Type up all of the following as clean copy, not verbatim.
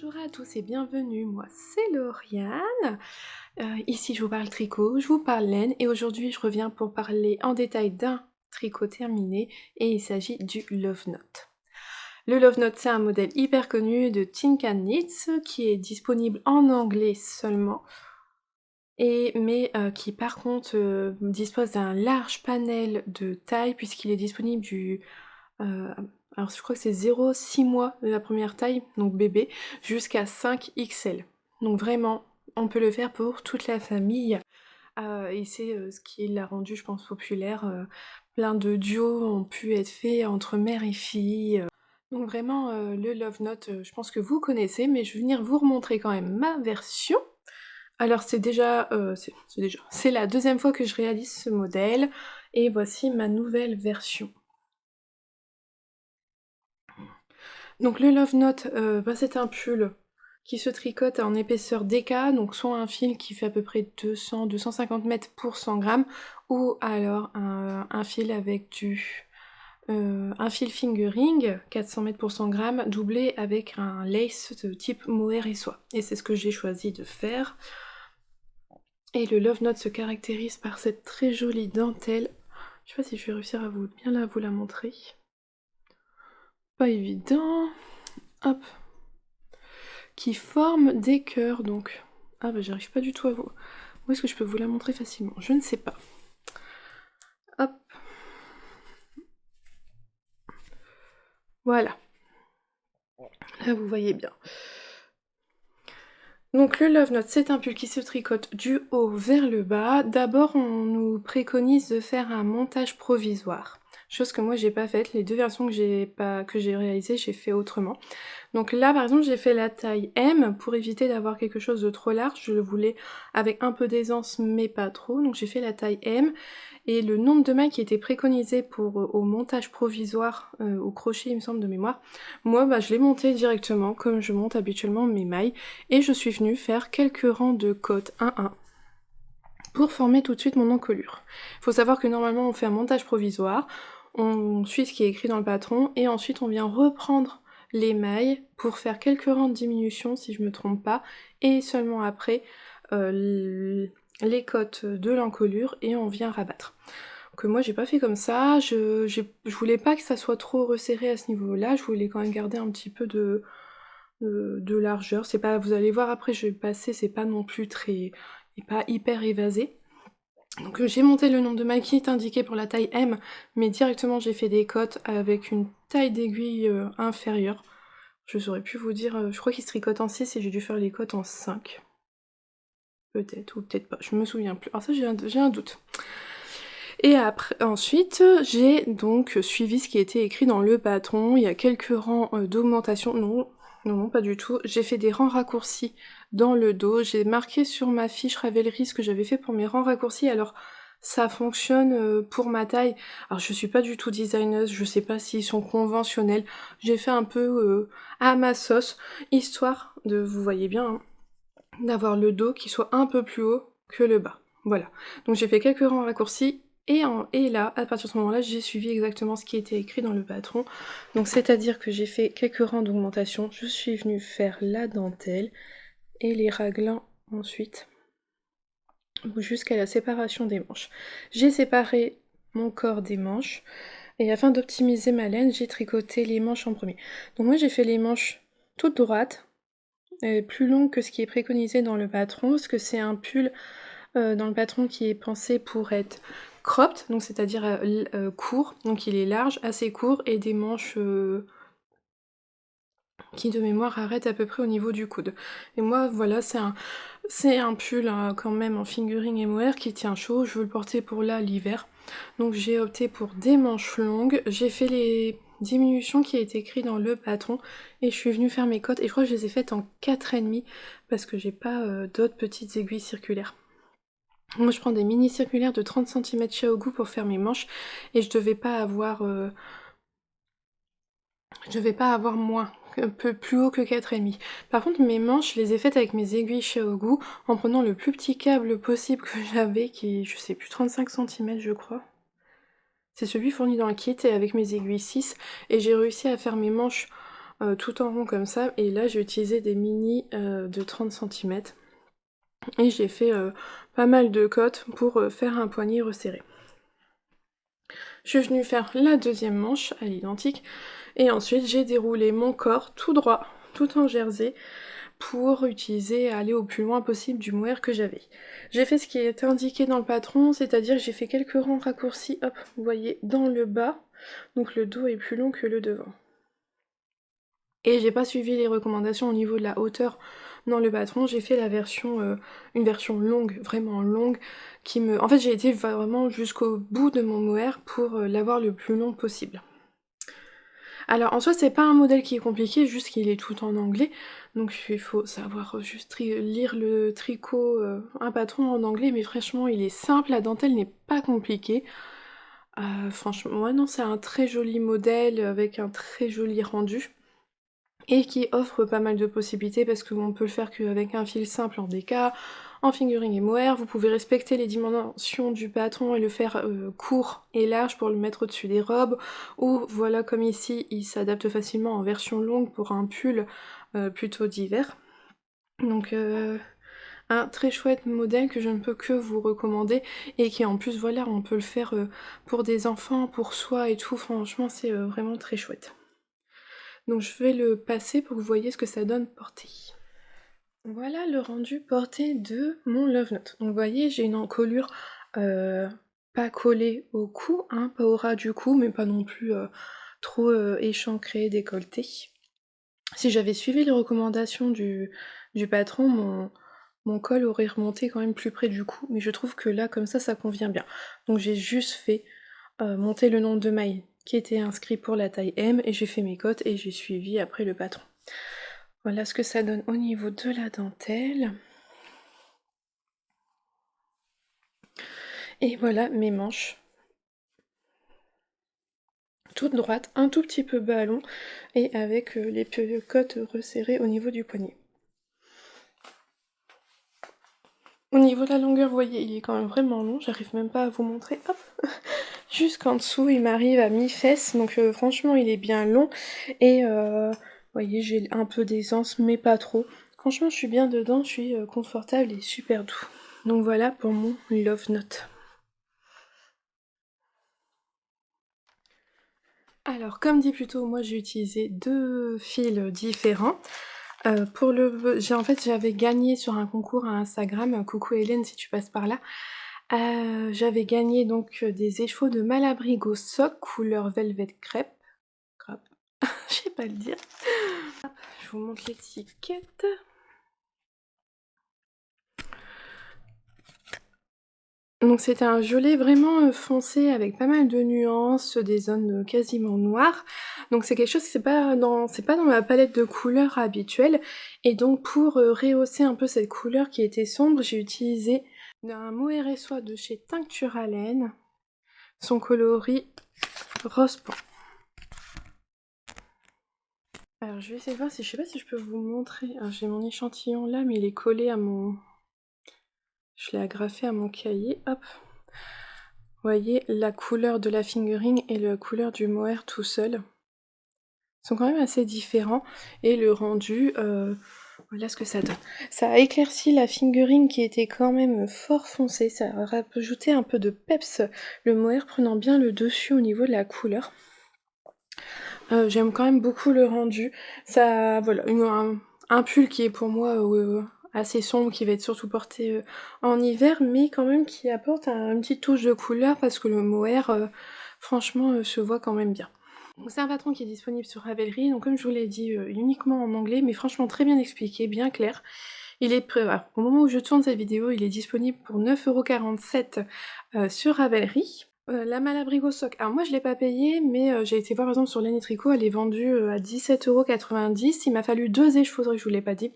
Bonjour à tous et bienvenue, moi c'est Lauriane. Ici je vous parle tricot, je vous parle laine et aujourd'hui je reviens pour parler en détail d'un tricot terminé et il s'agit du Love Note. Le Love Note c'est un modèle hyper connu de Tinka Knits qui est disponible en anglais seulement mais qui par contre dispose d'un large panel de taille puisqu'il est disponible alors je crois que c'est 0,6 mois de la première taille, donc bébé, jusqu'à 5 XL. Donc vraiment, on peut le faire pour toute la famille. Et c'est ce qui l'a rendu, je pense, populaire. Plein de duos ont pu être faits entre mère et fille. Donc vraiment, le Love Note, je pense que vous connaissez, mais je vais venir vous remontrer quand même ma version. Alors c'est la deuxième fois que je réalise ce modèle, et voici ma nouvelle version. Donc le Love Note, c'est un pull qui se tricote en épaisseur DK, donc soit un fil qui fait à peu près 200-250 mètres pour 100 grammes, ou alors un fil avec un fil fingering, 400 mètres pour 100 grammes, doublé avec un lace de type mohair et soie. Et c'est ce que j'ai choisi de faire. Et le Love Note se caractérise par cette très jolie dentelle. Je sais pas si je vais réussir à vous la montrer. Pas évident. Hop. Qui forme des cœurs, donc. Ah bah j'arrive pas du tout à vous... Où est-ce que je peux vous la montrer facilement? Je ne sais pas. Hop. Voilà. Là vous voyez bien. Donc le Love Note, c'est un pull qui se tricote du haut vers le bas. D'abord, on nous préconise de faire un montage provisoire. Chose que moi j'ai pas faite. Les deux versions que j'ai réalisées, j'ai fait autrement. Donc là par exemple j'ai fait la taille M pour éviter d'avoir quelque chose de trop large, je le voulais avec un peu d'aisance mais pas trop, donc j'ai fait la taille M, et le nombre de mailles qui était préconisé au montage provisoire, au crochet il me semble de mémoire, moi je l'ai monté directement comme je monte habituellement mes mailles, et je suis venue faire quelques rangs de côte 1-1 pour former tout de suite mon encolure. Faut savoir que normalement on fait un montage provisoire, on suit ce qui est écrit dans le patron, et ensuite on vient reprendre les mailles pour faire quelques rangs de diminution si je me trompe pas, et seulement après les côtes de l'encolure et on vient rabattre. Donc moi j'ai pas fait comme ça, je voulais pas que ça soit trop resserré à ce niveau-là, je voulais quand même garder un petit peu de largeur. C'est pas, vous allez voir après je vais passer, c'est pas non plus très, et pas hyper évasé. Donc j'ai monté le nombre de mailles qui est indiqué pour la taille M, mais directement j'ai fait des côtes avec une taille d'aiguille inférieure. Je saurais plus vous dire, je crois qu'il se tricote en 6 et j'ai dû faire les côtes en 5. Peut-être, ou peut-être pas, je me souviens plus. Alors ça j'ai un doute. Et ensuite, j'ai donc suivi ce qui était écrit dans le patron. Il y a quelques rangs d'augmentation. Non, pas du tout. J'ai fait des rangs raccourcis dans le dos. J'ai marqué sur ma fiche Ravelry ce que j'avais fait pour mes rangs raccourcis. Alors, ça fonctionne pour ma taille. Alors, je suis pas du tout designeuse. Je sais pas s'ils sont conventionnels. J'ai fait un peu à ma sauce, histoire de, vous voyez bien, hein, d'avoir le dos qui soit un peu plus haut que le bas. Voilà. Donc j'ai fait quelques rangs raccourcis et là, à partir de ce moment-là, j'ai suivi exactement ce qui était écrit dans le patron. Donc c'est-à-dire que j'ai fait quelques rangs d'augmentation, je suis venue faire la dentelle et les raglans ensuite jusqu'à la séparation des manches. J'ai séparé mon corps des manches et afin d'optimiser ma laine, j'ai tricoté les manches en premier. Donc moi j'ai fait les manches toutes droites, plus longues que ce qui est préconisé dans le patron, parce que c'est un pull dans le patron qui est pensé pour être cropped, donc c'est-à-dire court, donc il est large, assez court, et des manches qui de mémoire arrêtent à peu près au niveau du coude. Et moi voilà, c'est un pull quand même en fingering et mohair qui tient chaud, je veux le porter pour là l'hiver. Donc j'ai opté pour des manches longues, j'ai fait les diminutions qui est écrit dans le patron et je suis venue faire mes côtes, et je crois que je les ai faites en 4,5 parce que j'ai pas d'autres petites aiguilles circulaires. Moi je prends des mini circulaires de 30 cm chez Ogu pour faire mes manches, et je devais pas avoir moins, un peu plus haut que 4,5. Par contre mes manches, je les ai faites avec mes aiguilles chez Ogu en prenant le plus petit câble possible que j'avais, qui est, je sais plus, 35 cm je crois. C'est celui fourni dans le kit, et avec mes aiguilles 6, et j'ai réussi à faire mes manches tout en rond comme ça, et là j'ai utilisé des mini de 30 cm et j'ai fait pas mal de cotes pour faire un poignet resserré. Je suis venue faire la deuxième manche à l'identique et ensuite j'ai déroulé mon corps tout droit, tout en jersey, pour aller au plus loin possible du mohair que j'avais. J'ai fait ce qui est indiqué dans le patron, c'est-à-dire que j'ai fait quelques rangs raccourcis, hop, vous voyez, dans le bas, donc le dos est plus long que le devant. Et j'ai pas suivi les recommandations au niveau de la hauteur dans le patron, j'ai fait la version, une version longue, vraiment longue, En fait j'ai été vraiment jusqu'au bout de mon mohair pour l'avoir le plus long possible. Alors en soi c'est pas un modèle qui est compliqué, juste qu'il est tout en anglais, donc il faut savoir juste lire le tricot, un patron en anglais, mais franchement il est simple, la dentelle n'est pas compliquée. Franchement, ouais non c'est un très joli modèle avec un très joli rendu, et qui offre pas mal de possibilités parce qu'on peut le faire qu'avec un fil simple en DK, en fingering et mohair. Vous pouvez respecter les dimensions du patron et le faire court et large pour le mettre au-dessus des robes, ou voilà comme ici il s'adapte facilement en version longue pour un pull plutôt d'hiver. Donc un très chouette modèle que je ne peux que vous recommander, et qui en plus voilà on peut le faire pour des enfants, pour soi et tout, franchement c'est vraiment très chouette. Donc je vais le passer pour que vous voyez ce que ça donne porté. Voilà le rendu porté de mon Love Note. Donc vous voyez, j'ai une encolure pas collée au cou, hein, pas au ras du cou, mais pas non plus trop échancrée, décolletée. Si j'avais suivi les recommandations du patron, mon col aurait remonté quand même plus près du cou, mais je trouve que là, comme ça convient bien. Donc j'ai juste fait monter le nombre de mailles qui était inscrit pour la taille M, et j'ai fait mes cotes et j'ai suivi après le patron. Voilà ce que ça donne au niveau de la dentelle. Et voilà mes manches. Toutes droites, un tout petit peu ballon, et avec les cotes resserrées au niveau du poignet. Au niveau de la longueur, vous voyez, il est quand même vraiment long, j'arrive même pas à vous montrer, hop. Jusqu'en dessous, il m'arrive à mi-fesse, donc franchement, il est bien long, et vous voyez, j'ai un peu d'aisance, mais pas trop. Franchement, je suis bien dedans, je suis confortable et super doux. Donc voilà pour mon Love Note. Alors, comme dit plus tôt, moi j'ai utilisé deux fils différents. J'avais gagné sur un concours à Instagram, coucou Hélène si tu passes par là. J'avais gagné donc des écheveaux de Malabrigo Sock couleur velvet crêpe. Je sais pas le dire. Je vous montre l'étiquette. Donc c'était un violet vraiment foncé avec pas mal de nuances, des zones quasiment noires. Donc c'est quelque chose, c'est pas dans ma palette de couleurs habituelle. Et donc pour rehausser un peu cette couleur qui était sombre, j'ai utilisé un mohair et soie de chez Tincturalaine, son coloris rose pan. Alors je vais essayer de voir si je sais pas si je peux vous montrer. J'ai mon échantillon là, mais il est collé à mon... Je l'ai agrafé à mon cahier, hop. Vous voyez la couleur de la fingering et la couleur du mohair tout seul sont quand même assez différents, et le rendu, voilà ce que ça donne. Ça a éclairci la fingering qui était quand même fort foncée, ça a rajouté un peu de peps, le mohair prenant bien le dessus au niveau de la couleur. J'aime quand même beaucoup le rendu. Ça, voilà, un pull qui est pour moi assez sombre, qui va être surtout porté en hiver, mais quand même qui apporte une petite touche de couleur parce que le mohair, franchement, se voit quand même bien. C'est un patron qui est disponible sur Ravelry, donc comme je vous l'ai dit, uniquement en anglais, mais franchement très bien expliqué, bien clair. Il est au moment où je tourne cette vidéo, il est disponible pour 9,47 € sur Ravelry. La Malabrigo Sock, alors moi je l'ai pas payée, mais j'ai été voir par exemple sur Laine et Tricot, elle est vendue à 17,90 €. Il m'a fallu 2 écheveaux, je vous l'ai pas dit.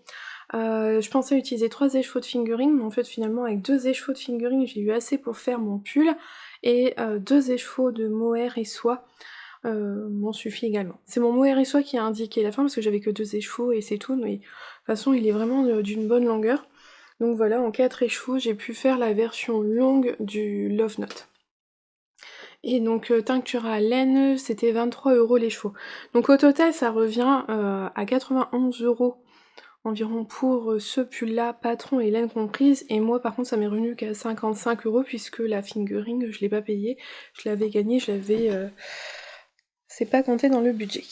Je pensais utiliser 3 écheveaux de fingering, mais en fait finalement avec 2 écheveaux de fingering j'ai eu assez pour faire mon pull, et 2 écheveaux de mohair et soie m'en suffit également. C'est mon mohair et soie qui a indiqué la fin parce que j'avais que 2 écheveaux et c'est tout, mais de toute façon il est vraiment d'une bonne longueur. Donc voilà, en 4 écheveaux j'ai pu faire la version longue du Love Note. Et donc teinture à laine, c'était 23 € les chevaux. Donc au total, ça revient à 91 € environ pour ce pull-là, patron et laine comprise. Et moi, par contre, ça m'est revenu qu'à 55 € puisque la fingering, je l'ai pas payée. Je l'avais gagnée, je l'avais... c'est pas compté dans le budget.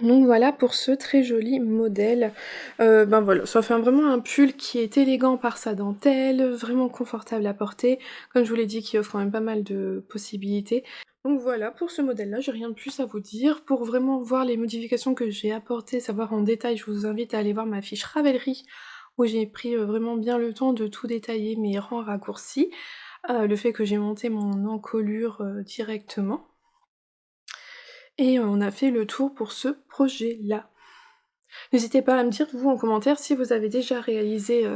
Donc voilà pour ce très joli modèle. Ben voilà, ça fait vraiment un pull qui est élégant par sa dentelle, vraiment confortable à porter, comme je vous l'ai dit, qui offre quand même pas mal de possibilités. Donc voilà, pour ce modèle-là, j'ai rien de plus à vous dire. Pour vraiment voir les modifications que j'ai apportées, savoir en détail, je vous invite à aller voir ma fiche Ravelry, où j'ai pris vraiment bien le temps de tout détailler, mes rangs raccourcis, le fait que j'ai monté mon encolure directement. Et on a fait le tour pour ce projet-là. N'hésitez pas à me dire, vous, en commentaire, si vous avez déjà réalisé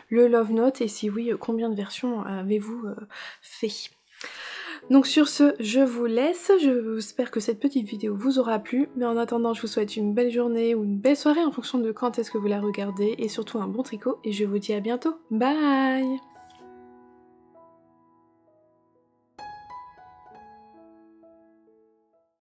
le Love Note, et si oui, combien de versions avez-vous fait. Donc sur ce, je vous laisse, j'espère que cette petite vidéo vous aura plu, mais en attendant, je vous souhaite une belle journée ou une belle soirée en fonction de quand est-ce que vous la regardez, et surtout un bon tricot, et je vous dis à bientôt. Bye!